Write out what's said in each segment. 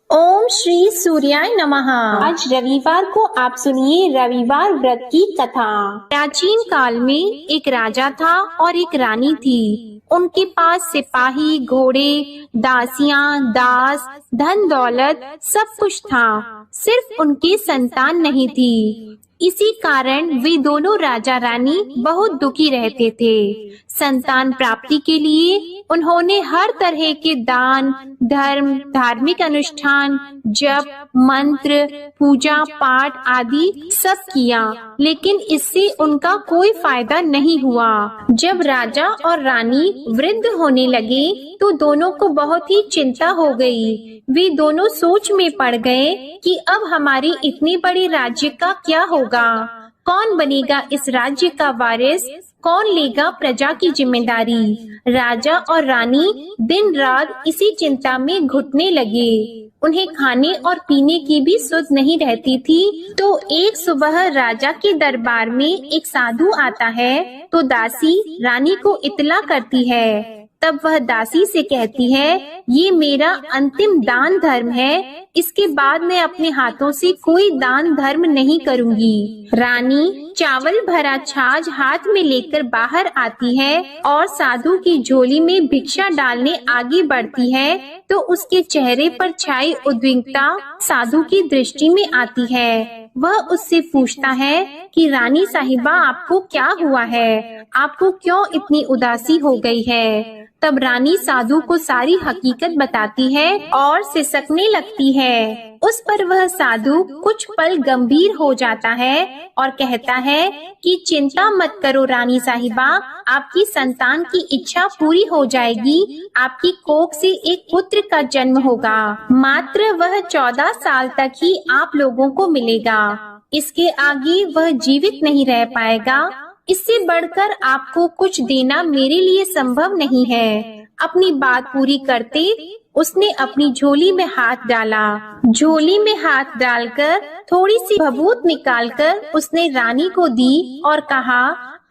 ओम श्री सूर्याय नमः। आज रविवार को आप सुनिए रविवार व्रत की कथा। प्राचीन काल में एक राजा था और एक रानी थी। उनके पास सिपाही, घोड़े, दासियां, दास, धन दौलत सब कुछ था, सिर्फ उनकी संतान नहीं थी। इसी कारण वे दोनों राजा रानी बहुत दुखी रहते थे। संतान प्राप्ति के लिए उन्होंने हर तरह के दान, धर्म, धार्मिक अनुष्ठान, जप, मंत्र, पूजा पाठ आदि सब किया, लेकिन इससे उनका कोई फायदा नहीं हुआ। जब राजा और रानी वृद्ध होने लगे तो दोनों को बहुत ही चिंता हो गई। वे दोनों सोच में पड़ गए कि अब हमारे इतने बड़े राज्य का क्या होगा, कौन बनेगा इस राज्य का वारिस, कौन लेगा प्रजा की जिम्मेदारी। राजा और रानी दिन रात इसी चिंता में घुटने लगे। उन्हें खाने और पीने की भी सुध नहीं रहती थी। तो एक सुबह राजा के दरबार में एक साधु आता है तो दासी रानी को इत्तला करती है। तब वह दासी से कहती है, ये मेरा अंतिम दान धर्म है, इसके बाद मैं अपने हाथों से कोई दान धर्म नहीं करूंगी। रानी चावल भरा छाछ हाथ में लेकर बाहर आती है और साधु की झोली में भिक्षा डालने आगे बढ़ती है तो उसके चेहरे पर छाई उद्विग्नता साधु की दृष्टि में आती है। वह उससे पूछता है कि रानी साहिबा, आपको क्या हुआ है, आपको क्यों इतनी उदासी हो गई है। तब रानी साधु को सारी हकीकत बताती है और सिसकने लगती है। उस पर वह साधु कुछ पल गंभीर हो जाता है और कहता है कि चिंता मत करो रानी साहिबा, आपकी संतान की इच्छा पूरी हो जाएगी। आपकी कोख से एक पुत्र का जन्म होगा, मात्र वह 14 साल तक ही आप लोगों को मिलेगा। इसके आगे वह जीवित नहीं रह पाएगा। इससे बढ़कर आपको कुछ देना मेरे लिए संभव नहीं है। अपनी बात पूरी करते उसने अपनी झोली में हाथ डाला। झोली में हाथ डालकर थोड़ी सी भभूत निकालकर उसने रानी को दी और कहा,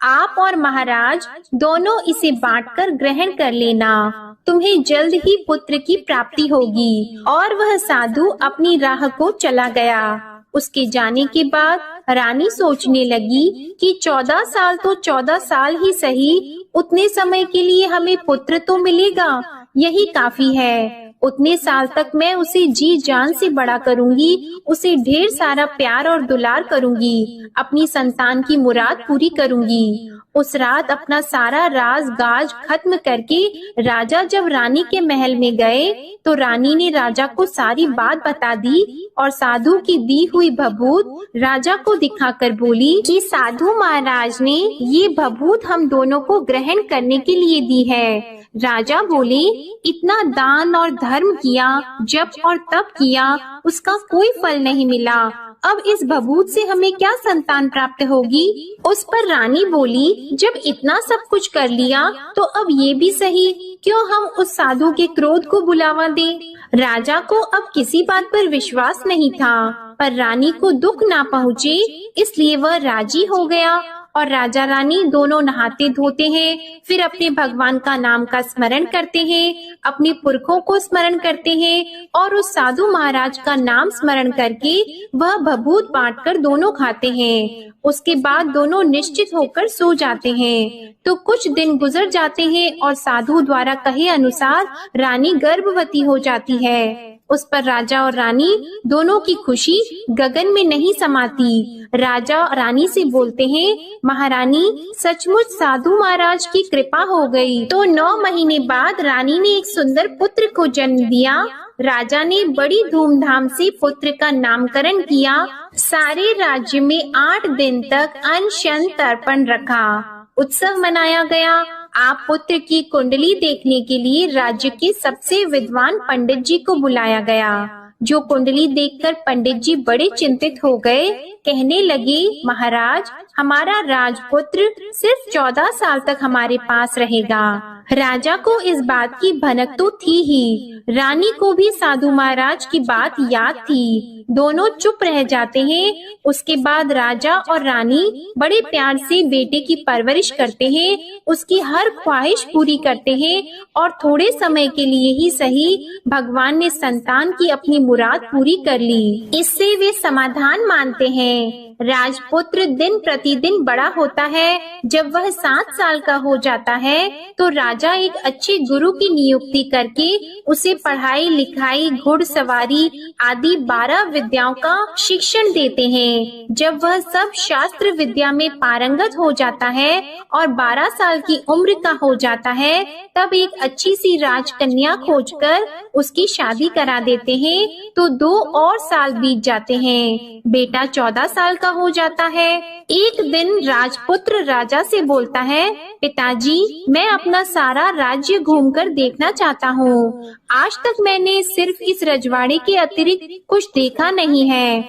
आप और महाराज दोनों इसे बांटकर ग्रहण कर लेना, तुम्हें जल्द ही पुत्र की प्राप्ति होगी। और वह साधु अपनी राह को चला गया। उसके जाने के बाद रानी सोचने लगी कि 14 साल तो 14 साल ही सही, उतने समय के लिए हमें पुत्र तो मिलेगा, यही काफी है। उतने साल तक मैं उसे जी जान से बड़ा करूंगी, उसे ढेर सारा प्यार और दुलार करूंगी, अपनी संतान की मुराद पूरी करूंगी। उस रात अपना सारा राज गाज खत्म करके राजा जब रानी के महल में गए तो रानी ने राजा को सारी बात बता दी और साधु की दी हुई भभूत राजा को दिखाकर बोली कि साधु महाराज ने ये भभूत हम दोनों को ग्रहण करने के लिए दी है। राजा बोले, इतना दान और धर्म किया, जप और तप किया, उसका कोई फल नहीं मिला। अब इस भभूत से हमें क्या संतान प्राप्त होगी। उस पर रानी बोली, जब इतना सब कुछ कर लिया तो अब ये भी सही, क्यों हम उस साधु के क्रोध को बुलावा दें। राजा को अब किसी बात पर विश्वास नहीं था, पर रानी को दुख ना पहुँचे इसलिए वह राजी हो गया। और राजा रानी दोनों नहाते धोते हैं, फिर अपने भगवान का नाम का स्मरण करते हैं, अपने पुरखों को स्मरण करते हैं और उस साधु महाराज का नाम स्मरण करके वह भभूत बांटकर दोनों खाते हैं। उसके बाद दोनों निश्चित होकर सो जाते हैं। तो कुछ दिन गुजर जाते हैं और साधु द्वारा कहे अनुसार रानी गर्भवती हो जाती है। उस पर राजा और रानी दोनों की खुशी गगन में नहीं समाती। राजा रानी से बोलते हैं, महारानी सचमुच साधु महाराज की कृपा हो गई। तो 9 महीने बाद रानी ने एक सुंदर पुत्र को जन्म दिया। राजा ने बड़ी धूमधाम से पुत्र का नामकरण किया। सारे राज्य में 8 दिन तक अनशन तर्पण रखा, उत्सव मनाया गया। आप पुत्र की कुंडली देखने के लिए राज्य के सबसे विद्वान पंडित जी को बुलाया गया। जो कुंडली देखकर पंडित जी बड़े चिंतित हो गए, कहने लगे, महाराज हमारा राजपुत्र सिर्फ 14 साल तक हमारे पास रहेगा। राजा को इस बात की भनक तो थी ही, रानी को भी साधु महाराज की बात याद थी। दोनों चुप रह जाते हैं। उसके बाद राजा और रानी बड़े प्यार से बेटे की परवरिश करते हैं, उसकी हर ख्वाहिश पूरी करते हैं और थोड़े समय के लिए ही सही भगवान ने संतान की अपनी मुराद पूरी कर ली। इससे वे समाधान मानते हैं। राजपुत्र दिन प्रतिदिन बड़ा होता है। जब वह 7 साल का हो जाता है तो राजा एक अच्छे गुरु की नियुक्ति करके उसे पढ़ाई लिखाई, घुड़सवारी आदि 12 विद्याओं का शिक्षण देते हैं। जब वह सब शास्त्र विद्या में पारंगत हो जाता है और 12 साल की उम्र का हो जाता है, तब एक अच्छी सी राजकन्या खोजकर उसकी शादी करा देते हैं। तो 2 और साल बीत जाते हैं। बेटा 14 साल का हो जाता है। एक दिन राजपुत्र राजा से बोलता है, पिताजी, मैं अपना सारा राज्य घूमकर देखना चाहता हूँ। आज तक मैंने सिर्फ इस रजवाड़े के अतिरिक्त कुछ देखा नहीं है।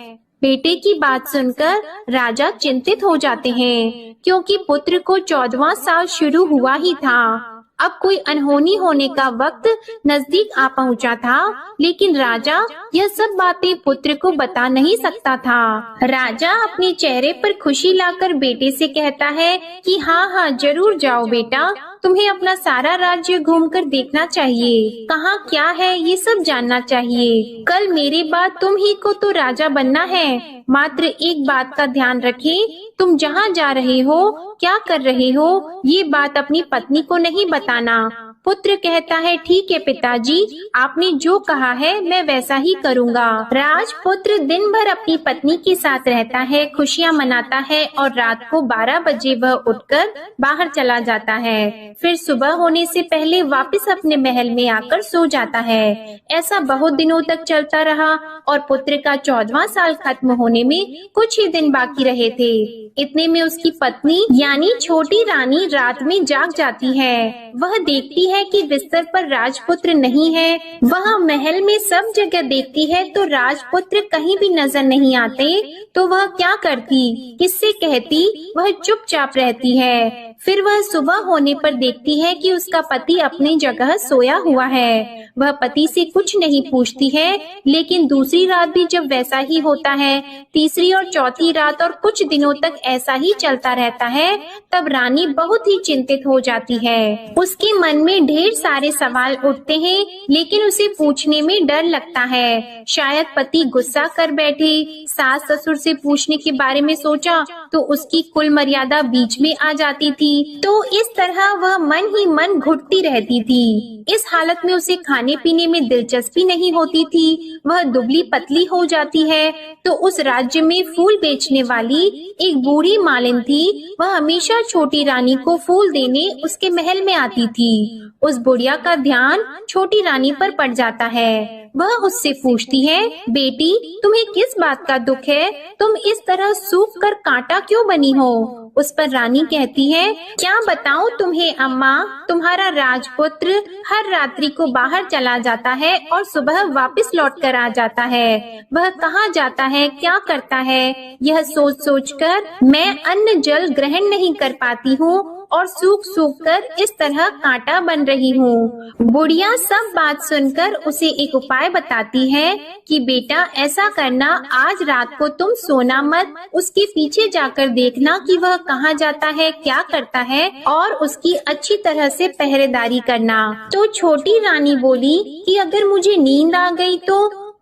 बेटे की बात सुनकर राजा चिंतित हो जाते हैं, क्योंकि पुत्र को 14वां साल शुरू हुआ ही था। अब कोई अनहोनी होने का वक्त नजदीक आ पहुंचा था, लेकिन राजा यह सब बातें पुत्र को बता नहीं सकता था। राजा अपने चेहरे पर खुशी लाकर बेटे से कहता है कि हाँ, जरूर जाओ बेटा, तुम्हें अपना सारा राज्य घूमकर देखना चाहिए। कहाँ क्या है ये सब जानना चाहिए। कल मेरे बाद तुम ही को तो राजा बनना है। मात्र एक बात का ध्यान रखें, तुम जहाँ जा रहे हो, क्या कर रहे हो, ये बात अपनी पत्नी को नहीं बताना। पुत्र कहता है, ठीक है पिताजी, आपने जो कहा है मैं वैसा ही करूँगा। राजपुत्र दिन भर अपनी पत्नी के साथ रहता है, खुशियाँ मनाता है और रात को 12 बजे वह उठकर बाहर चला जाता है। फिर सुबह होने से पहले वापस अपने महल में आकर सो जाता है। ऐसा बहुत दिनों तक चलता रहा और पुत्र का 14वां साल खत्म होने में कुछ ही दिन बाकी रहे थे। इतने में उसकी पत्नी यानी छोटी रानी रात में जाग जाती है। वह देखती है कि बिस्तर पर राजपुत्र नहीं है। वह महल में सब जगह देखती है तो राजपुत्र कहीं भी नजर नहीं आते। तो वह क्या करती, किससे कहती? वह चुपचाप रहती है। फिर वह सुबह होने पर देखती है कि उसका पति अपनी जगह सोया हुआ है। वह पति से कुछ नहीं पूछती है, लेकिन दूसरी रात भी जब वैसा ही होता है, तीसरी और चौथी रात और कुछ दिनों तक ऐसा ही चलता रहता है, तब रानी बहुत ही चिंतित हो जाती है। उसके मन में ढेर सारे सवाल उठते हैं, लेकिन उसे पूछने में डर लगता है। शायद पति गुस्सा कर बैठे। सास ससुर से पूछने के बारे में सोचा तो उसकी कुल मर्यादा बीच में आ जाती थी। तो इस तरह वह मन ही मन घुटती रहती थी। इस हालत में उसे खाने पीने में दिलचस्पी नहीं होती थी। वह दुबली पतली हो जाती है। तो उस राज्य में फूल बेचने वाली एक बूढ़ी मालिन थी। वह हमेशा छोटी रानी को फूल देने उसके महल में आती थी। उस बुढ़िया का ध्यान छोटी रानी पर पड़ जाता है। वह उससे पूछती है, बेटी, तुम्हें किस बात का दुख है? तुम इस तरह सूख कर कांटा क्यों बनी हो? उस पर रानी कहती है, क्या बताऊं तुम्हें अम्मा, तुम्हारा राजपुत्र हर रात्रि को बाहर चला जाता है और सुबह वापस लौट कर आ जाता है। वह कहाँ जाता है, क्या करता है, यह सोच सोच कर मैं अन्न जल ग्रहण नहीं कर पाती हूँ और सूख सूख कर इस तरह कांटा बन रही हूँ। बुढ़िया सब बात सुनकर उसे एक उपाय बताती है कि बेटा ऐसा करना, आज रात को तुम सोना मत, उसके पीछे जाकर देखना कि वह कहाँ जाता है, क्या करता है और उसकी अच्छी तरह से पहरेदारी करना। तो छोटी रानी बोली कि अगर मुझे नींद आ गई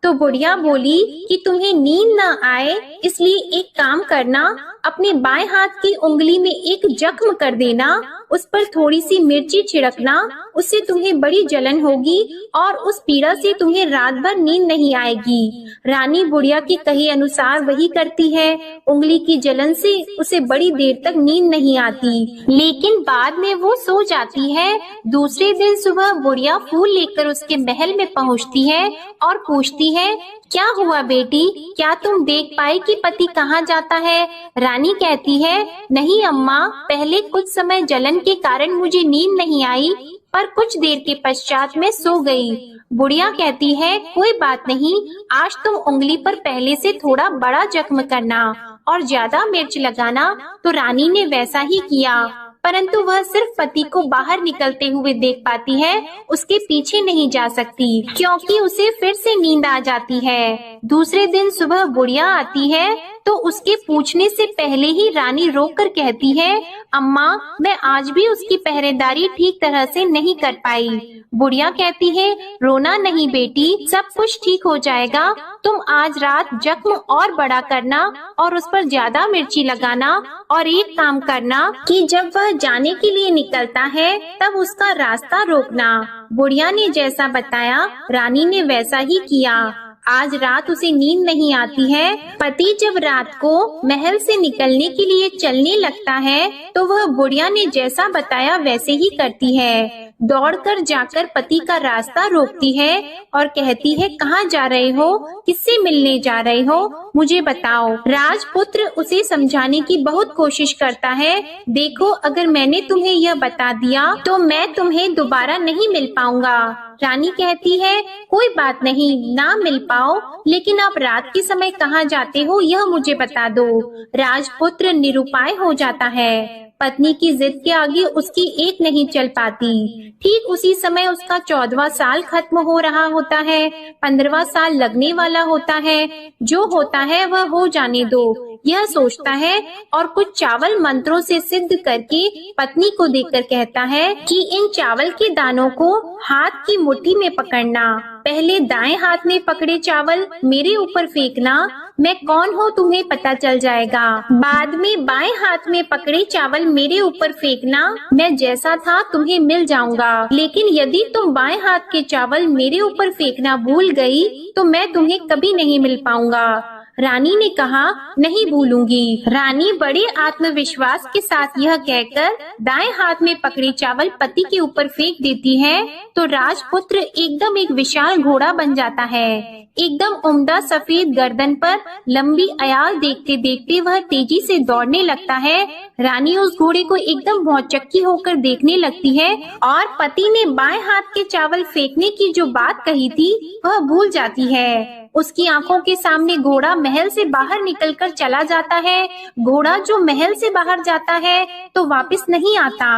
तो बुढ़िया बोली कि तुम्हें नींद न आए इसलिए एक काम करना, अपने बाएं हाथ की उंगली में एक जख्म कर देना, उस पर थोड़ी सी मिर्ची छिड़कना, उससे तुम्हें बड़ी जलन होगी और उस पीड़ा से तुम्हें रात भर नींद नहीं आएगी। रानी बुढ़िया के कहे अनुसार वही करती है। उंगली की जलन से उसे बड़ी देर तक नींद नहीं आती, लेकिन बाद में वो सो जाती है। दूसरे दिन सुबह बुढ़िया फूल लेकर उसके महल में पहुँचती है और पूछती है, क्या हुआ बेटी, क्या तुम देख पाई कि पति कहाँ जाता है? रानी कहती है, नहीं अम्मा, पहले कुछ समय जलन के कारण मुझे नींद नहीं आई, पर कुछ देर के पश्चात मैं सो गई। बुढ़िया कहती है, कोई बात नहीं, आज तुम उंगली पर पहले से थोड़ा बड़ा जख्म करना और ज्यादा मिर्च लगाना, तो रानी ने वैसा ही किया, परंतु वह सिर्फ पति को बाहर निकलते हुए देख पाती है, उसके पीछे नहीं जा सकती क्योंकि उसे फिर से नींद आ जाती है। दूसरे दिन सुबह बुढ़िया आती है तो उसके पूछने से पहले ही रानी रोककर कहती है, अम्मा, मैं आज भी उसकी पहरेदारी ठीक तरह से नहीं कर पाई। बुढ़िया कहती है, रोना नहीं बेटी, सब कुछ ठीक हो जाएगा। तुम आज रात जख्म और बड़ा करना और उस पर ज्यादा मिर्ची लगाना, और एक काम करना कि जब वह जाने के लिए निकलता है तब उसका रास्ता रोकना। बुढ़िया ने जैसा बताया रानी ने वैसा ही किया। आज रात उसे नींद नहीं आती है। पति जब रात को महल से निकलने के लिए चलने लगता है तो वह बुढ़िया ने जैसा बताया वैसे ही करती है। दौड़कर जाकर पति का रास्ता रोकती है और कहती है, कहाँ जा रहे हो, किससे मिलने जा रहे हो, मुझे बताओ। राजपुत्र उसे समझाने की बहुत कोशिश करता है। देखो, अगर मैंने तुम्हें यह बता दिया तो मैं तुम्हें दोबारा नहीं मिल पाऊंगा। रानी कहती है, कोई बात नहीं, ना मिल पाओ, लेकिन आप रात के समय कहाँ जाते हो यह मुझे बता दो। राजपुत्र निरुपाय हो जाता है। पत्नी की जिद के आगे उसकी एक नहीं चल पाती। ठीक उसी समय उसका 14वां साल खत्म हो रहा होता है, 15वां साल लगने वाला होता है। जो होता है वह हो जाने दो, यह सोचता है और कुछ चावल मंत्रों से सिद्ध करके पत्नी को देकर कहता है कि इन चावल के दानों को हाथ की मुट्ठी में पकड़ना। पहले दाएं हाथ में पकड़े चावल मेरे ऊपर फेंकना, मैं कौन हूँ तुम्हें पता चल जाएगा। बाद में बाएं हाथ में पकड़े चावल मेरे ऊपर फेंकना, मैं जैसा था तुम्हें मिल जाऊंगा। लेकिन यदि तुम बाएं हाथ के चावल मेरे ऊपर फेंकना भूल गई तो मैं तुम्हें कभी नहीं मिल पाऊंगा। रानी ने कहा, नहीं भूलूंगी। रानी बड़े आत्मविश्वास के साथ यह कहकर दाएं हाथ में पकड़े चावल पति के ऊपर फेंक देती है तो राजपुत्र एकदम एक विशाल घोड़ा बन जाता है। एकदम उम्दा सफेद गर्दन पर लंबी अयाल देखते देखते वह तेजी से दौड़ने लगता है। रानी उस घोड़े को एकदम भौचक्की होकर देखने लगती है और पति ने बाएं हाथ के चावल फेंकने की जो बात कही थी वह भूल जाती है। उसकी आंखों के सामने घोड़ा महल से बाहर निकलकर चला जाता है। घोड़ा जो महल से बाहर जाता है तो वापस नहीं आता।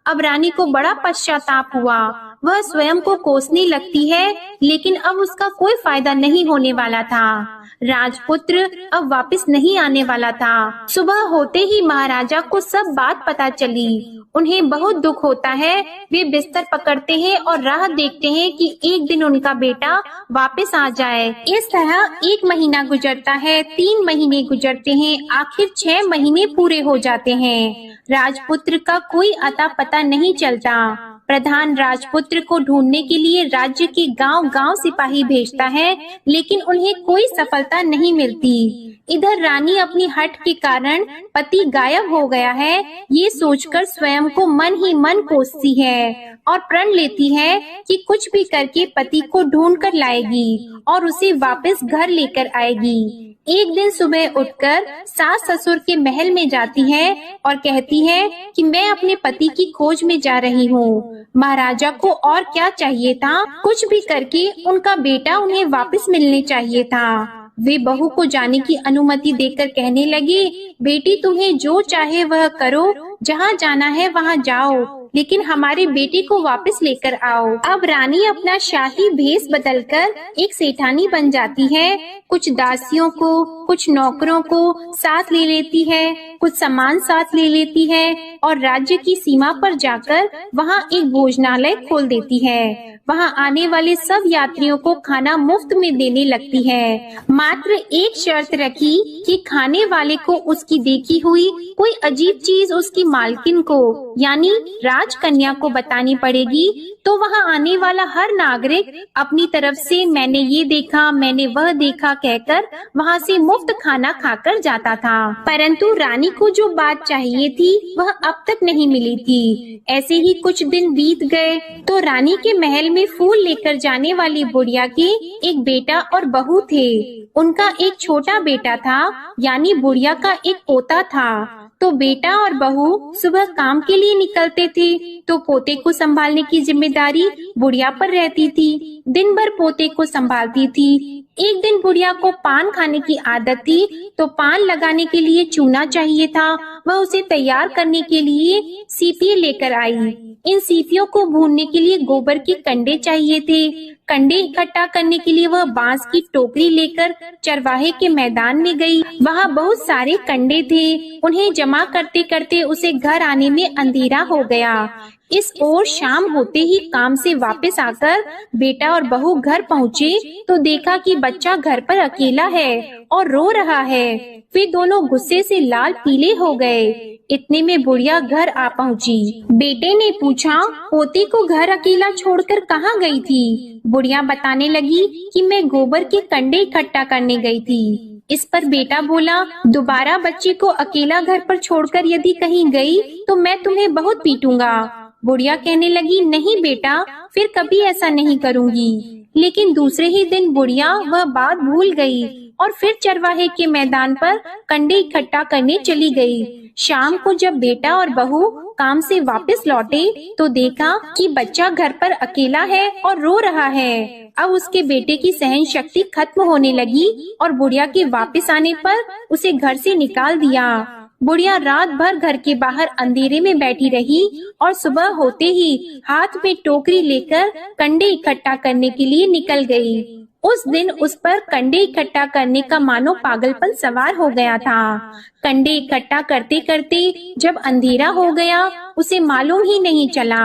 अब रानी को बड़ा पश्चाताप हुआ। वह स्वयं को कोसने लगती है, लेकिन अब उसका कोई फायदा नहीं होने वाला था। राजपुत्र अब वापस नहीं आने वाला था। सुबह होते ही महाराजा को सब बात पता चली। उन्हें बहुत दुख होता है। वे बिस्तर पकड़ते हैं और राह देखते हैं कि एक दिन उनका बेटा वापस आ जाए। इस तरह 1 महीना गुजरता है, 3 महीने गुजरते हैं, आखिर 6 महीने पूरे हो जाते हैं। राजपुत्र का कोई अता पता नहीं चलता। प्रधान राजपुत्र को ढूंढने के लिए राज्य के गांव-गांव सिपाही भेजता है, लेकिन उन्हें कोई सफलता नहीं मिलती। इधर रानी अपनी हठ के कारण पति गायब हो गया है, ये सोचकर स्वयं को मन ही मन कोसती है और प्रण लेती है कि कुछ भी करके पति को ढूंढ कर लाएगी और उसे वापस घर लेकर आएगी। एक दिन सुबह उठकर सास ससुर के महल में जाती है और कहती है कि मैं अपने पति की खोज में जा रही हूँ। महाराजा को और क्या चाहिए था, कुछ भी करके उनका बेटा उन्हें वापस मिलने चाहिए था। वे बहू को जाने की अनुमति देकर कहने लगे, बेटी तुम्हें जो चाहे वह करो, जहाँ जाना है वहाँ जाओ, लेकिन हमारे बेटे को वापस लेकर आओ। अब रानी अपना शाही भेष बदलकर एक सेठानी बन जाती है। कुछ दासियों को, कुछ नौकरों को साथ ले लेती है, कुछ सामान साथ ले लेती है और राज्य की सीमा पर जाकर वहाँ एक भोजनालय खोल देती है। वहाँ आने वाले सब यात्रियों को खाना मुफ्त में देने लगती है। मात्र एक शर्त रखी कि खाने वाले को उसकी देखी हुई कोई अजीब चीज उसकी मालकिन को यानी राजकन्या को बतानी पड़ेगी, तो वहाँ आने वाला हर नागरिक अपनी तरफ से मैंने ये देखा, मैंने वह देखा कहकर वहाँ से मुफ्त खाना खाकर जाता था। परंतु रानी को जो बात चाहिए थी वह अब तक नहीं मिली थी। ऐसे ही कुछ दिन बीत गए तो रानी के महल में फूल लेकर जाने वाली बुढ़िया के एक बेटा और बहू थे। उनका एक छोटा बेटा था, यानी बुढ़िया का एक पोता था। तो बेटा और बहू सुबह काम के लिए निकलते थे तो पोते को संभालने की जिम्मेदारी बुढ़िया पर रहती थी। दिन भर पोते को संभालती थी। एक दिन बुढ़िया को पान खाने की आदत थी, तो पान लगाने के लिए चूना चाहिए था। वह उसे तैयार करने के लिए सीपी लेकर आई। इन सीपियों को भूनने के लिए गोबर के कंडे चाहिए थे। कंडे इकट्ठा करने के लिए वह बांस की टोकरी लेकर चरवाहे के मैदान में गई। वहाँ बहुत सारे कंडे थे। उन्हें जमा करते करते उसे घर आने में अंधेरा हो गया। इस ओर शाम होते ही काम से वापस आकर बेटा और बहू घर पहुँचे तो देखा कि बच्चा घर पर अकेला है और रो रहा है। वे दोनों गुस्से से लाल पीले हो गए। इतने में बुढ़िया घर आ पहुँची। बेटे ने पूछा, पोती को घर अकेला छोड़कर कहाँ गई थी? बुढ़िया बताने लगी कि मैं गोबर के कंडे इकट्ठा करने गई थी। इस पर बेटा बोला, दोबारा बच्चे को अकेला घर पर छोड़कर यदि कहीं गई तो मैं तुम्हें बहुत पीटूंगा। बुढ़िया कहने लगी, नहीं बेटा, फिर कभी ऐसा नहीं करूंगी। लेकिन दूसरे ही दिन बुढ़िया वह बात भूल गई और फिर चरवाहे के मैदान पर कंडे इकट्ठा करने चली गई। शाम को जब बेटा और बहू काम से वापस लौटे तो देखा कि बच्चा घर पर अकेला है और रो रहा है। अब उसके बेटे की सहन शक्ति खत्म होने लगी और बुढ़िया के वापस आने पर उसे घर से निकाल दिया। बुढ़िया रात भर घर के बाहर अंधेरे में बैठी रही और सुबह होते ही हाथ में टोकरी लेकर कंडे इकट्ठा करने के लिए निकल गई। उस दिन उस पर कंडे इकट्ठा करने का मानो पागलपन सवार हो गया था। कंडे इकट्ठा करते करते जब अंधेरा हो गया उसे मालूम ही नहीं चला।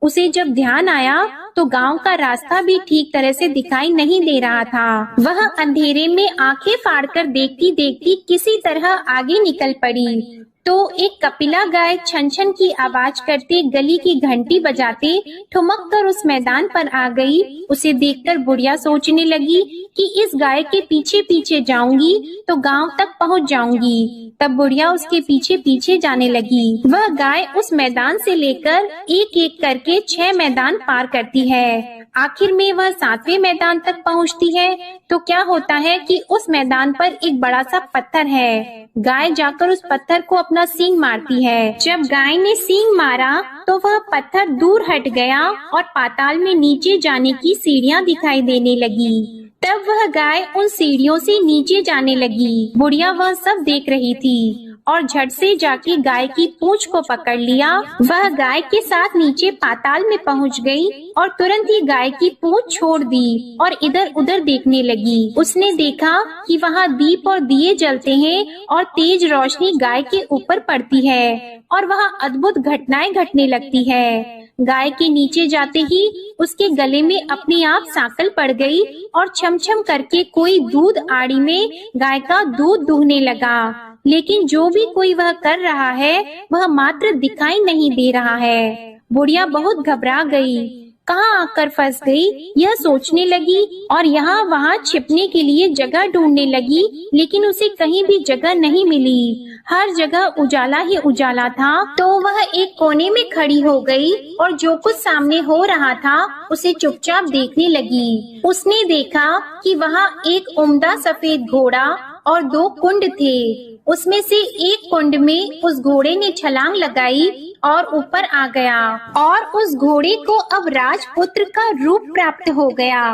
उसे जब ध्यान आया तो गांव का रास्ता भी ठीक तरह से दिखाई नहीं दे रहा था। वह अंधेरे में आंखें फाड़कर देखती देखती किसी तरह आगे निकल पड़ी तो एक कपिला गाय छन छन की आवाज करते गली की घंटी बजाते ठुमक कर उस मैदान पर आ गई। उसे देखकर बुढ़िया सोचने लगी कि इस गाय के पीछे पीछे जाऊंगी तो गांव तक पहुंच जाऊंगी। तब बुढ़िया उसके पीछे पीछे जाने लगी। वह गाय उस मैदान से लेकर एक एक करके 6 मैदान पार करती है। आखिर में वह 7वें मैदान तक पहुंचती है तो क्या होता है कि उस मैदान पर एक बड़ा सा पत्थर है। गाय जाकर उस पत्थर को अपना सींग मारती है। जब गाय ने सींग मारा तो वह पत्थर दूर हट गया और पाताल में नीचे जाने की सीढ़ियां दिखाई देने लगी। तब वह गाय उन सीढ़ियों से नीचे जाने लगी। बुढ़िया वह सब देख रही थी और झट से जाके गाय की पूंछ को पकड़ लिया। वह गाय के साथ नीचे पाताल में पहुंच गई और तुरंत ही गाय की पूंछ छोड़ दी और इधर उधर देखने लगी। उसने देखा कि वहाँ दीप और दिए जलते हैं और तेज रोशनी गाय के ऊपर पड़ती है और वहाँ अद्भुत घटनाएं घटने लगती है। गाय के नीचे जाते ही उसके गले में अपने आप सांकल पड़ गई और छम छम करके कोई दूध आड़ी में गाय का दूध दूहने लगा। लेकिन जो भी कोई वह कर रहा है वह मात्र दिखाई नहीं दे रहा है। बुढ़िया बहुत घबरा गई, कहाँ आकर फंस गई यह सोचने लगी और यहाँ वहाँ छिपने के लिए जगह ढूंढने लगी। लेकिन उसे कहीं भी जगह नहीं मिली। हर जगह उजाला ही उजाला था। तो वह एक कोने में खड़ी हो गई और जो कुछ सामने हो रहा था उसे चुपचाप देखने लगी। उसने देखा कि वहाँ एक उम्दा सफेद घोड़ा और 2 कुंड थे। उसमें से एक कुंड में उस घोड़े ने छलांग लगाई और ऊपर आ गया और उस घोड़े को अब राजपुत्र का रूप प्राप्त हो गया।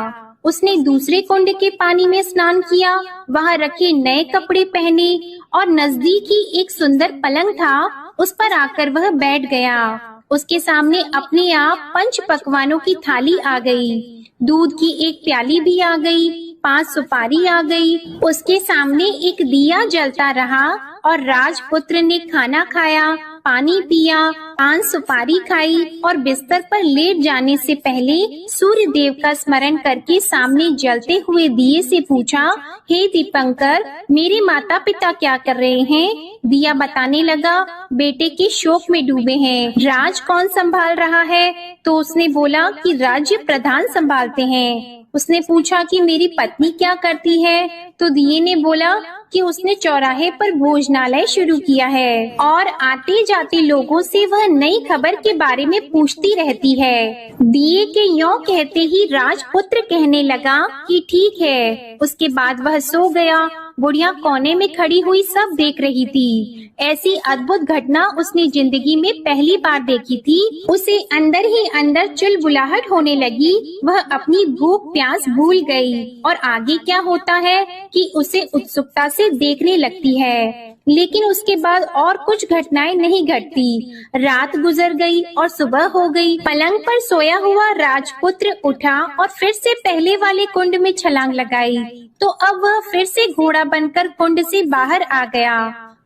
उसने दूसरे कुंड के पानी में स्नान किया, वहाँ रखे नए कपड़े पहने और नजदीक ही एक सुंदर पलंग था, उस पर आकर वह बैठ गया। उसके सामने अपने आप 5 पकवानों की थाली आ गई। दूध की एक प्याली भी आ गई, 5 सुपारी आ गई। उसके सामने एक दिया जलता रहा और राजपुत्र ने खाना खाया, पानी पिया, 5 सुपारी खाई और बिस्तर पर लेट जाने से पहले सूर्य देव का स्मरण करके सामने जलते हुए दिए से पूछा, हे दीपंकर, मेरे माता पिता क्या कर रहे हैं? दिया बताने लगा, बेटे के शोक में डूबे हैं। राज कौन संभाल रहा है? तो उसने बोला कि राज्य प्रधान संभालते हैं। उसने पूछा कि मेरी पत्नी क्या करती है? तो दिए ने बोला कि उसने चौराहे पर भोजनालय शुरू किया है और आते जाते लोगों से वह नई खबर के बारे में पूछती रहती है। दिए के यों कहते ही राजपुत्र कहने लगा कि ठीक है। उसके बाद वह सो गया बुढ़िया कोने में खड़ी हुई सब देख रही थी। ऐसी अद्भुत घटना उसने जिंदगी में पहली बार देखी थी। उसे अंदर ही अंदर चुलबुलाहट होने लगी। वह अपनी भूख प्यास भूल गई और आगे क्या होता है कि उसे उत्सुकता से देखने लगती है। लेकिन उसके बाद और कुछ घटनाएं नहीं घटती। रात गुजर गई और सुबह हो गई। पलंग पर सोया हुआ राजपुत्र उठा और फिर से पहले वाले कुंड में छलांग लगाई। तो अब वह फिर से घोड़ा बनकर कुंड से बाहर आ गया।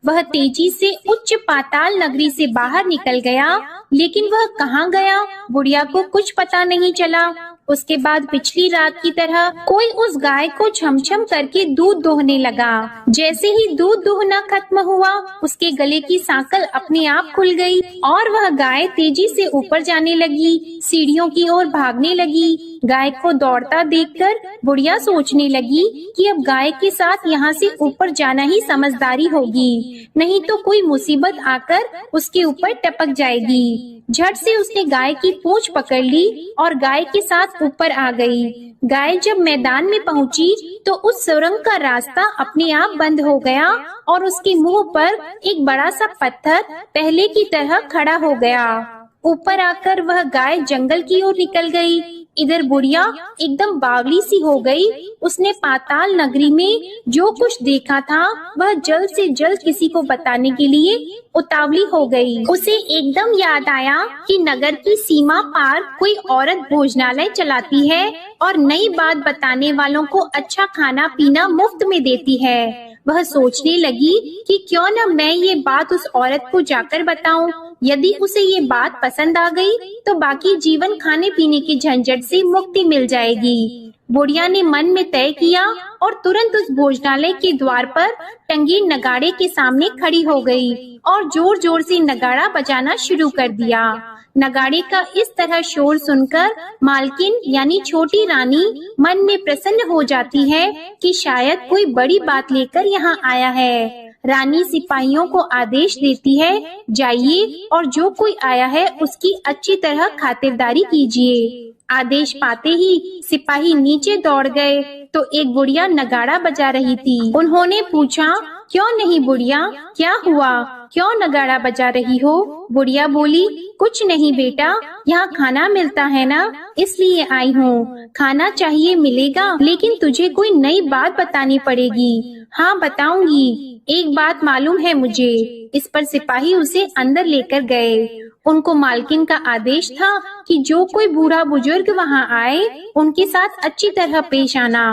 वह तेजी से उच्च पाताल नगरी से बाहर निकल गया, लेकिन वह कहाँ गया बुढ़िया को कुछ पता नहीं चला। उसके बाद पिछली रात की तरह कोई उस गाय को छमछम करके दूध दोहने लगा। जैसे ही दूध दोहना खत्म हुआ, उसके गले की सांकल अपने आप खुल गई और वह गाय तेजी से ऊपर जाने लगी, सीढ़ियों की ओर भागने लगी। गाय को दौड़ता देखकर बुढ़िया सोचने लगी कि अब गाय के साथ यहाँ से ऊपर जाना ही समझदारी होगी, नहीं तो कोई मुसीबत आकर उसके ऊपर टपक जाएगी। झट से उसने गाय की पूंछ पकड़ ली और गाय के साथ ऊपर आ गई। गाय जब मैदान में पहुंची तो उस सुरंग का रास्ता अपने आप बंद हो गया और उसके मुंह पर एक बड़ा सा पत्थर पहले की तरह खड़ा हो गया। ऊपर आकर वह गाय जंगल की ओर निकल गई। इधर बुढ़िया एकदम बावली सी हो गई। उसने पाताल नगरी में जो कुछ देखा था वह जल्द से जल्द किसी को बताने के लिए उतावली हो गई। उसे एकदम याद आया कि नगर की सीमा पार कोई औरत भोजनालय चलाती है और नई बात बताने वालों को अच्छा खाना पीना मुफ्त में देती है। वह सोचने लगी कि क्यों न मैं ये बात उस औरत को जाकर बताऊं। यदि उसे ये बात पसंद आ गई तो बाकी जीवन खाने पीने की झंझट से मुक्ति मिल जाएगी। बुढ़िया ने मन में तय किया और तुरंत उस भोजनालय के द्वार पर टंगे नगाड़े के सामने खड़ी हो गई और जोर जोर से नगाड़ा बजाना शुरू कर दिया। नगाड़े का इस तरह शोर सुनकर मालकिन यानी छोटी रानी मन में प्रसन्न हो जाती है कि शायद कोई बड़ी बात लेकर यहाँ आया है। रानी सिपाहियों को आदेश देती है, जाइए और जो कोई आया है उसकी अच्छी तरह खातिरदारी कीजिए। आदेश पाते ही सिपाही नीचे दौड़ गए तो एक बुढ़िया नगाड़ा बजा रही थी। उन्होंने पूछा, क्यों नहीं बुढ़िया, क्या हुआ, क्यों नगाड़ा बजा रही हो? बुढ़िया बोली, कुछ नहीं बेटा, यहाँ खाना मिलता है ना, इसलिए आई हूँ। खाना चाहिए मिलेगा, लेकिन तुझे कोई नई बात बतानी पड़ेगी। हाँ बताऊंगी, एक बात मालूम है मुझे। इस पर सिपाही उसे अंदर लेकर गए। उनको मालकिन का आदेश था कि जो कोई बूढ़ा बुजुर्ग वहाँ आए उनके साथ अच्छी तरह पेश आना,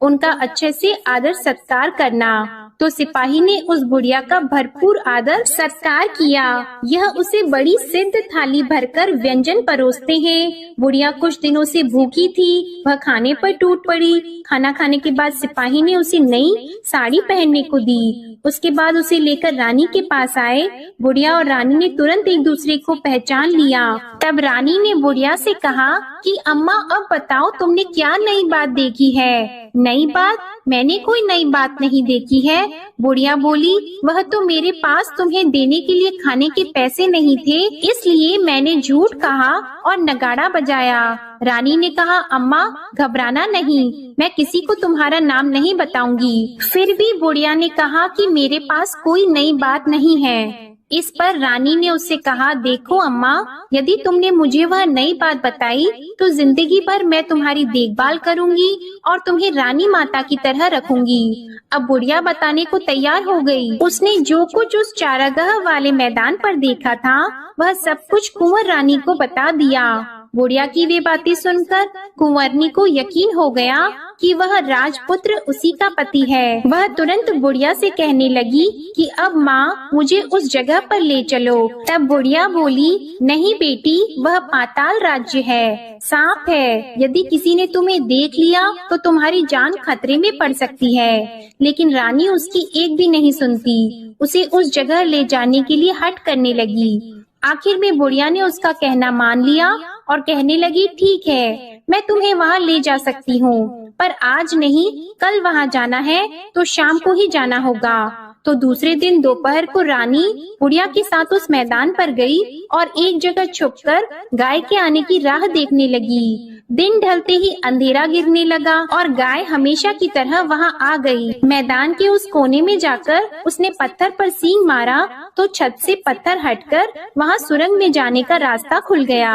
उनका अच्छे से आदर सत्कार करना। तो सिपाही ने उस बुढ़िया का भरपूर आदर सत्कार किया। यह उसे बड़ी सिद्ध थाली भरकर व्यंजन परोसते हैं। बुढ़िया कुछ दिनों से भूखी थी, वह खाने पर टूट पड़ी। खाना खाने के बाद सिपाही ने उसे नई साड़ी पहनने को दी। उसके बाद उसे लेकर रानी के पास आए। बुढ़िया और रानी ने तुरंत एक दूसरे को पहचान लिया। तब रानी ने बुढ़िया से कहा कि अम्मा अब बताओ तुमने क्या नई बात देखी है? नई बात? मैंने कोई नई बात नहीं देखी है। बुढ़िया बोली, वह तो मेरे पास तुम्हें देने के लिए खाने के पैसे नहीं थे, इसलिए मैंने झूठ कहा और नगाड़ा बजाया। रानी ने कहा, अम्मा घबराना नहीं, मैं किसी को तुम्हारा नाम नहीं बताऊंगी। फिर भी बुढ़िया ने कहा कि मेरे पास कोई नई बात नहीं है। इस पर रानी ने उससे कहा, देखो अम्मा, यदि तुमने मुझे वह नई बात बताई तो जिंदगी भर मैं तुम्हारी देखभाल करूंगी और तुम्हें रानी माता की तरह रखूंगी। अब बुढ़िया बताने को तैयार हो गई। उसने जो कुछ उस चारागाह वाले मैदान पर देखा था वह सब कुछ कुंवर रानी को बता दिया। बुढ़िया की वे बातें सुनकर कुंवरनी को यकीन हो गया कि वह राजपुत्र उसी का पति है। वह तुरंत बुढ़िया से कहने लगी कि अब माँ मुझे उस जगह पर ले चलो। तब बुढ़िया बोली, नहीं बेटी, वह पाताल राज्य है, सांप है। यदि किसी ने तुम्हें देख लिया तो तुम्हारी जान खतरे में पड़ सकती है। लेकिन रानी उसकी एक भी नहीं सुनती, उसे उस जगह ले जाने के लिए हठ करने लगी। आखिर में बुढ़िया ने उसका कहना मान लिया और कहने लगी, ठीक है, मैं तुम्हें वहाँ ले जा सकती हूँ, पर आज नहीं, कल वहाँ जाना है तो शाम को ही जाना होगा। तो दूसरे दिन दोपहर को रानी बुढ़िया के साथ उस मैदान पर गई और एक जगह छुपकर गाय के आने की राह देखने लगी। दिन ढलते ही अंधेरा गिरने लगा और गाय हमेशा की तरह वहां आ गई। मैदान के उस कोने में जाकर उसने पत्थर पर सींग मारा तो छत से पत्थर हटकर वहां सुरंग में जाने का रास्ता खुल गया।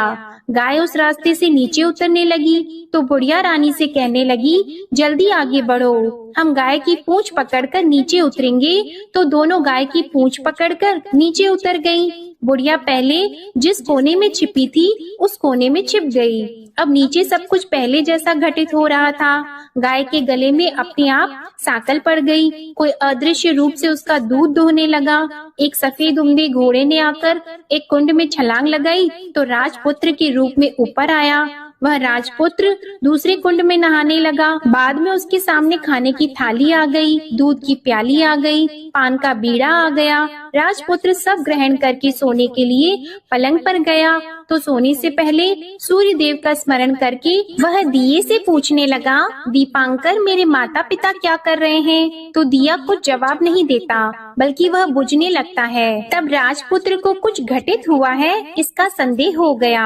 गाय उस रास्ते से नीचे उतरने लगी तो बुढ़िया रानी से कहने लगी, जल्दी आगे बढ़ो, हम गाय की पूंछ पकड़कर नीचे उतरेंगे। तो दोनों गाय की पूंछ पकड़कर नीचे उतर गईं। बुढ़िया पहले जिस कोने में छिपी थी उस कोने में छिप गई। अब नीचे सब कुछ पहले जैसा घटित हो रहा था। गाय के गले में अपने आप सांकल पड़ गई। कोई अदृश्य रूप से उसका दूध दोहने लगा। एक सफेद उम्दे घोड़े ने आकर एक कुंड में छलांग लगाई तो राजपुत्र के रूप में ऊपर आया। वह राजपुत्र दूसरे कुंड में नहाने लगा। बाद में उसके सामने खाने की थाली आ गई, दूध की प्याली आ गई, पान का बीड़ा आ गया। राजपुत्र सब ग्रहण करके सोने के लिए पलंग पर गया तो सोने से पहले सूर्य देव का स्मरण करके वह दिए से पूछने लगा, दीपांकर मेरे माता पिता क्या कर रहे हैं? तो दिया कुछ जवाब नहीं देता बल्कि वह बुझने लगता है। तब राजपुत्र को कुछ घटित हुआ है इसका संदेह हो गया।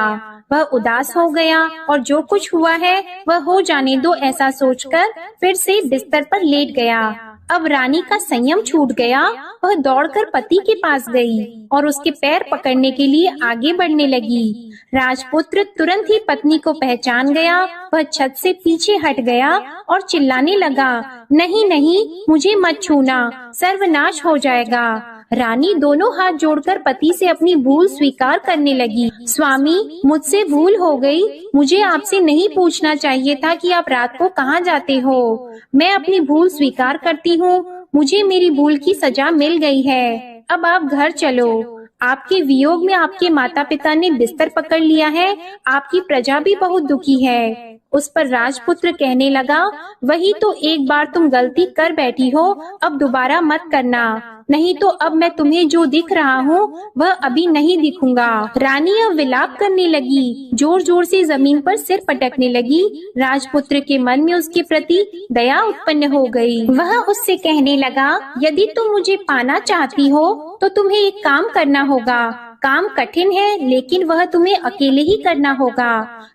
वह उदास हो गया और जो कुछ हुआ है वह हो जाने दो ऐसा सोचकर फिर से बिस्तर पर लेट गया। अब रानी का संयम छूट गया। वह दौड़कर पति के पास गई और उसके पैर पकड़ने के लिए आगे बढ़ने लगी। राजपुत्र तुरंत ही पत्नी को पहचान गया। वह छत से पीछे हट गया और चिल्लाने लगा, नहीं नहीं, मुझे मत छूना, सर्वनाश हो जाएगा। रानी दोनों हाथ जोड़कर पति से अपनी भूल स्वीकार करने लगी। स्वामी, मुझसे भूल हो गई। मुझे आपसे नहीं पूछना चाहिए था कि आप रात को कहाँ जाते हो। मैं अपनी भूल स्वीकार करती हूँ। मुझे मेरी भूल की सजा मिल गई है। अब आप घर चलो। आपके वियोग में आपके माता पिता ने बिस्तर पकड़ लिया है। आपकी प्रजा भी बहुत दुखी है। उस पर राजपुत्र कहने लगा, वही तो एक बार तुम गलती कर बैठी हो, अब दोबारा मत करना, नहीं तो अब मैं तुम्हें जो दिख रहा हूँ वह अभी नहीं दिखूंगा। रानी अब विलाप करने लगी, जोर जोर से जमीन पर सिर पटकने लगी। राजपुत्र के मन में उसके प्रति दया उत्पन्न हो गई। वह उससे कहने लगा, यदि तुम मुझे पाना चाहती हो तो तुम्हें एक काम करना होगा। काम कठिन है लेकिन वह तुम्हें अकेले ही करना होगा।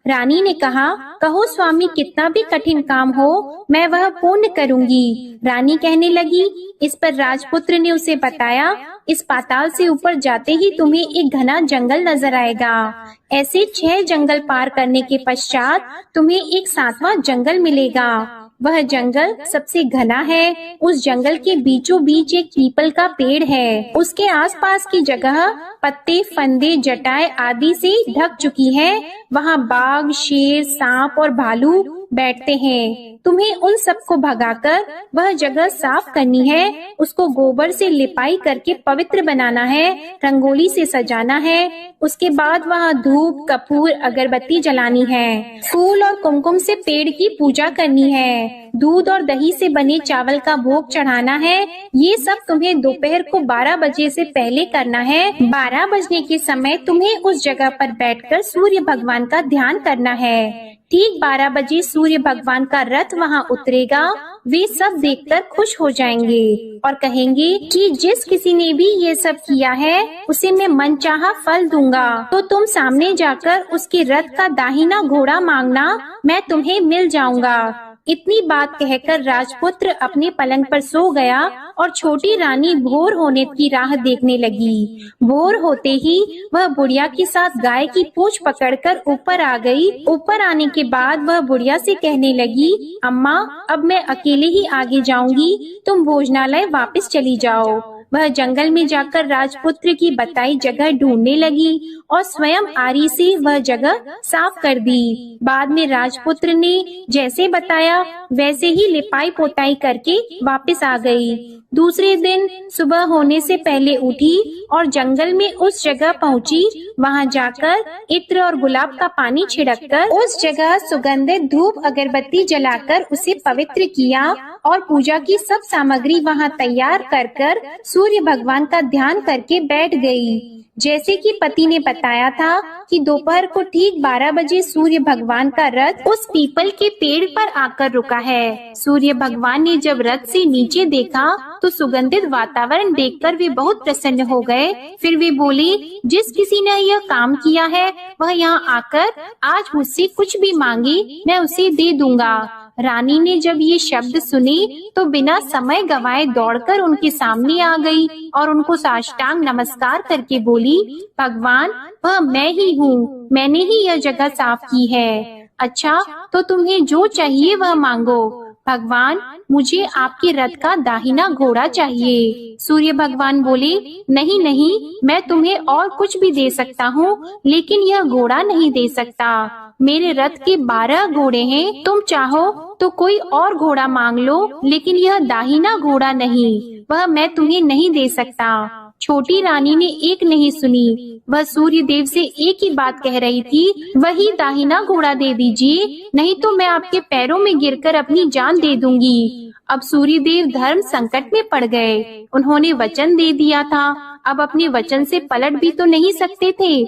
रानी ने कहा, कहो स्वामी, कितना भी कठिन काम हो मैं वह पूर्ण करूंगी। रानी कहने लगी। इस पर राजपुत्र ने उसे बताया, इस पाताल से ऊपर जाते ही तुम्हें एक घना जंगल नजर आएगा। ऐसे 6 जंगल पार करने के पश्चात तुम्हें एक 7वां जंगल मिलेगा। वह जंगल सबसे घना है। उस जंगल के बीचों बीच एक पीपल का पेड़ है। उसके आसपास की जगह पत्ते, फंदे, जटाएं आदि से ढक चुकी है। वहाँ बाघ, शेर, सांप और भालू बैठते हैं। तुम्हें उन सबको भगाकर वह जगह साफ करनी है। उसको गोबर से लिपाई करके पवित्र बनाना है, रंगोली से सजाना है। उसके बाद वहाँ धूप, कपूर, अगरबत्ती जलानी है। फूल और कुमकुम से पेड़ की पूजा करनी है। दूध और दही से बने चावल का भोग चढ़ाना है। ये सब तुम्हें दोपहर को 12 बजे से पहले करना है। 12 बजने के समय तुम्हें उस जगह पर बैठकर सूर्य भगवान का ध्यान करना है। ठीक 12 बजे सूर्य भगवान का रथ वहाँ उतरेगा। वे सब देखकर खुश हो जाएंगे और कहेंगे कि जिस किसी ने भी ये सब किया है उसे मैं मनचाहा फल दूंगा। तो तुम सामने जाकर उसके रथ का दाहिना घोड़ा मांगना, मैं तुम्हें मिल जाऊंगा। इतनी बात कहकर राजपुत्र अपने पलंग पर सो गया और छोटी रानी भोर होने की राह देखने लगी। भोर होते ही वह बुढ़िया के साथ गाय की पूंछ पकड़कर ऊपर आ गई। ऊपर आने के बाद वह बुढ़िया से कहने लगी, अम्मा, अब मैं अकेले ही आगे जाऊंगी, तुम भोजनालय वापस चली जाओ। वह जंगल में जाकर राजपुत्र की बताई जगह ढूंढने लगी और स्वयं आरी से वह जगह साफ कर दी। बाद में राजपुत्र ने जैसे बताया वैसे ही लिपाई पोताई करके वापस आ गई। दूसरे दिन सुबह होने से पहले उठी और जंगल में उस जगह पहुंची। वहां जाकर इत्र और गुलाब का पानी छिड़ककर उस जगह सुगंधित धूप अगरबत्ती जलाकर उसे पवित्र किया और पूजा की सब सामग्री वहां तैयार कर सूर्य भगवान का ध्यान करके बैठ गई। जैसे कि पति ने बताया था कि दोपहर को ठीक 12 बजे सूर्य भगवान का रथ उस पीपल के पेड़ पर आकर रुका है। सूर्य भगवान ने जब रथ से नीचे देखा तो सुगंधित वातावरण देखकर वे बहुत प्रसन्न हो गए। फिर वे बोली, जिस किसी ने यह काम किया है वह यहाँ आकर आज मुझसे कुछ भी मांगे मैं उसे दे दूंगा। रानी ने जब ये शब्द सुने तो बिना समय गंवाए दौड़कर उनके सामने आ गई और उनको साष्टांग नमस्कार करके बोली, भगवान वह मैं ही हूँ, मैंने ही यह जगह साफ की है। अच्छा, तो तुम्हें जो चाहिए वह मांगो। भगवान, मुझे आपके रथ का दाहिना घोड़ा चाहिए। सूर्य भगवान बोले, नहीं नहीं, मैं तुम्हें और कुछ भी दे सकता हूँ, लेकिन यह घोड़ा नहीं दे सकता। मेरे रथ के 12 घोड़े हैं, तुम चाहो तो कोई और घोड़ा मांग लो, लेकिन यह दाहिना घोड़ा नहीं, वह मैं तुम्हें नहीं दे सकता। छोटी रानी ने एक नहीं सुनी, वह सूर्य देव से एक ही बात कह रही थी, वही दाहिना घोड़ा दे दीजिए, नहीं तो मैं आपके पैरों में गिरकर अपनी जान दे दूंगी। अब सूर्य देव धर्म संकट में पड़ गए। उन्होंने वचन दे दिया था, अब अपने वचन से पलट भी तो नहीं सकते थे।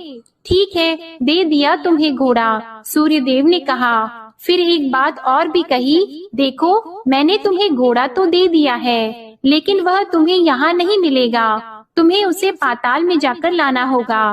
ठीक है, दे दिया तुम्हें घोड़ा, सूर्य देव ने कहा। फिर एक बात और भी कही, देखो मैंने तुम्हें घोड़ा तो दे दिया है, लेकिन वह तुम्हें यहाँ नहीं मिलेगा, तुम्हें उसे पाताल में जाकर लाना होगा।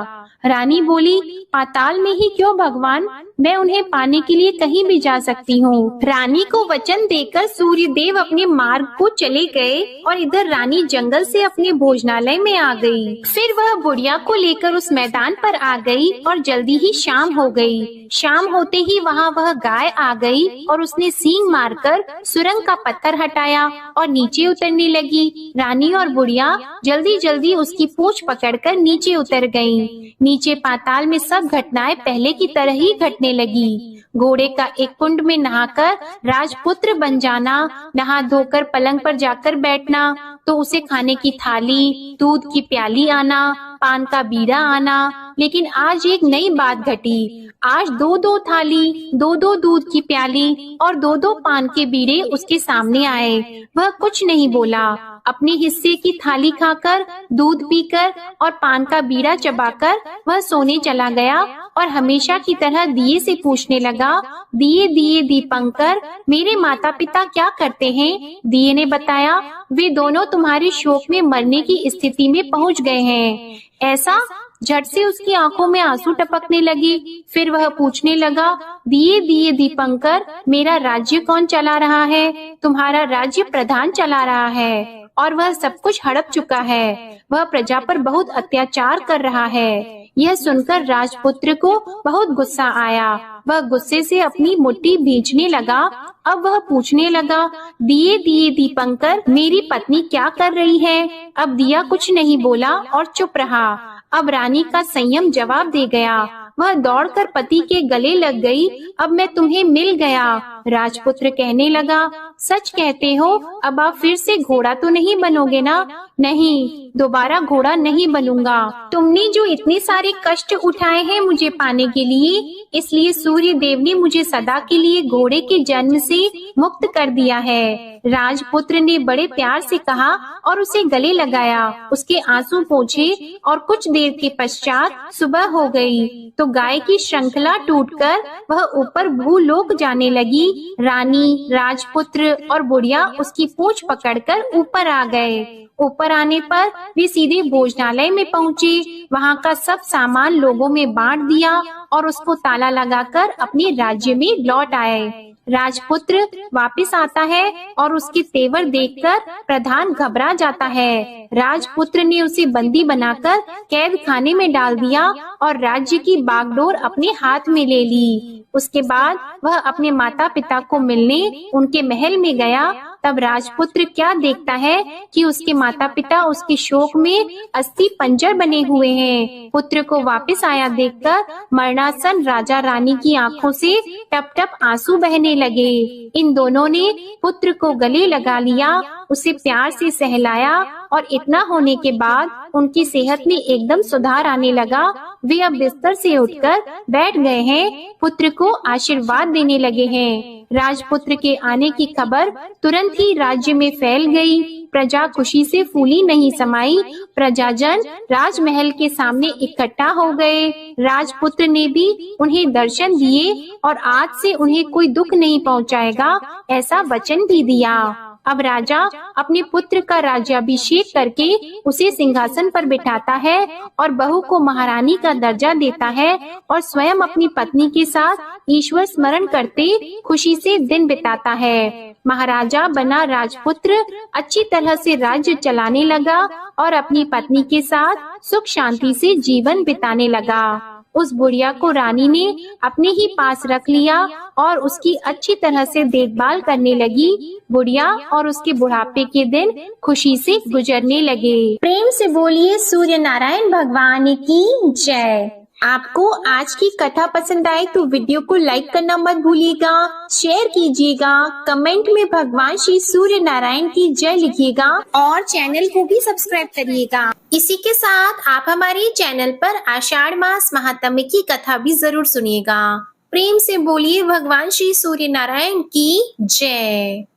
रानी बोली, पाताल में ही क्यों भगवान, मैं उन्हें पाने के लिए कहीं भी जा सकती हूँ। रानी को वचन देकर सूर्य देव अपने मार्ग को चले गए और इधर रानी जंगल से अपने भोजनालय में आ गई। फिर वह बुढ़िया को लेकर उस मैदान पर आ गई और जल्दी ही शाम हो गई। शाम होते ही वहाँ वह गाय आ गई और उसने सींग मारकर सुरंग का पत्थर हटाया और नीचे उतरने लगी। रानी और बुढ़िया जल्दी जल्दी उसकी पूंछ पकड़कर नीचे उतर गईं। नीचे पाताल में सब घटनाएं पहले की तरह ही घटने लगी। घोड़े का एक कुंड में नहाकर राजपुत्र बन जाना, नहा धोकर पलंग पर जाकर बैठना, तो उसे खाने की थाली, दूध की प्याली आना, पान का बीड़ा आना। लेकिन आज एक नई बात घटी। आज 2-2 थाली, 2-2 दूध की प्याली और 2-2 पान के बीड़े उसके सामने आए। वह कुछ नहीं बोला। अपने हिस्से की थाली खाकर, दूध पीकर और पान का बीड़ा चबाकर वह सोने चला गया और हमेशा की तरह दिए से पूछने लगा, दिए दिए दीपंकर, मेरे माता पिता क्या करते हैं? दिए ने बताया, वे दोनों तुम्हारे शोक में मरने की स्थिति में पहुंच गए हैं। ऐसा? झट से उसकी आंखों में आंसू टपकने लगे। फिर वह पूछने लगा, दिए दिए दीपंकर, मेरा राज्य कौन चला रहा है? तुम्हारा राज्य प्रधान चला रहा है और वह सब कुछ हड़प चुका है। वह प्रजा पर बहुत अत्याचार कर रहा है। यह सुनकर राजपुत्र को बहुत गुस्सा आया। वह गुस्से से अपनी मुट्ठी भींचने लगा। अब वह पूछने लगा, दिए दिए दीपंकर, मेरी पत्नी क्या कर रही है? अब दिया कुछ नहीं बोला और चुप रहा। अब रानी का संयम जवाब दे गया। वह दौड़कर पति के गले लग गई। अब मैं तुम्हें मिल गया। राजपुत्र कहने लगा, सच कहते हो? अब आप फिर से घोड़ा तो नहीं बनोगे ना? नहीं, दोबारा घोड़ा नहीं बनूंगा। तुमने जो इतने सारे कष्ट उठाए हैं मुझे पाने के लिए, इसलिए सूर्य देव ने मुझे सदा के लिए घोड़े के जन्म से मुक्त कर दिया है। राजपुत्र ने बड़े प्यार से कहा और उसे गले लगाया। उसके आंसू पोंछे और कुछ देर के पश्चात सुबह हो गई तो गाय की श्रृंखला टूटकर वह ऊपर भूलोक जाने लगी। रानी, राजपुत्र और बुढ़िया उसकी पूंछ पकड़कर ऊपर आ गए। ऊपर आने पर वे सीधे भोजनालय में पहुँचे। वहाँ का सब सामान लोगों में बांट दिया और उसको ताला लगाकर अपने राज्य में लौट आए। राजपुत्र वापस आता है और उसके तेवर देखकर प्रधान घबरा जाता है। राजपुत्र ने उसे बंदी बनाकर कैद खाने में डाल दिया और राज्य की बागडोर अपने हाथ में ले ली। उसके बाद वह अपने माता पिता को मिलने उनके महल में गया। तब राजपुत्र क्या देखता है कि उसके माता पिता उसके शोक में अस्थि पंजर बने हुए हैं। पुत्र को वापस आया देखकर मरणासन राजा रानी की आंखों से टप टप आंसू बहने लगे। इन दोनों ने पुत्र को गले लगा लिया, उसे प्यार से सहलाया और इतना होने के बाद उनकी सेहत में एकदम सुधार आने लगा। वे अब बिस्तर से उठकर बैठ गए हैं, पुत्र को आशीर्वाद देने लगे हैं। राजपुत्र के आने की खबर तुरंत ही राज्य में फैल गई। प्रजा खुशी से फूली नहीं समाई। प्रजाजन राजमहल के सामने इकट्ठा हो गए। राजपुत्र ने भी उन्हें दर्शन दिए और आज से उन्हें कोई दुख नहीं पहुंचाएगा, ऐसा वचन भी दिया। अब राजा अपने पुत्र का राज्याभिषेक करके उसे सिंहासन पर बिठाता है और बहू को महारानी का दर्जा देता है और स्वयं अपनी पत्नी के साथ ईश्वर स्मरण करते खुशी से दिन बिताता है। महाराजा बना राजपुत्र अच्छी तरह से राज्य चलाने लगा और अपनी पत्नी के साथ सुख शांति से जीवन बिताने लगा। उस बुढ़िया को रानी ने अपने ही पास रख लिया और उसकी अच्छी तरह से देखभाल करने लगी। बुढ़िया और उसके बुढ़ापे के दिन खुशी से गुजरने लगे। प्रेम से बोलिए सूर्य नारायण भगवान की जय। आपको आज की कथा पसंद आए तो वीडियो को लाइक करना मत भूलिएगा, शेयर कीजिएगा, कमेंट में भगवान श्री सूर्य नारायण की जय लिखिएगा और चैनल को भी सब्सक्राइब करिएगा। इसी के साथ आप हमारे चैनल पर आषाढ़ मास महात्म्य की कथा भी जरूर सुनिएगा। प्रेम से बोलिए भगवान श्री सूर्य नारायण की जय।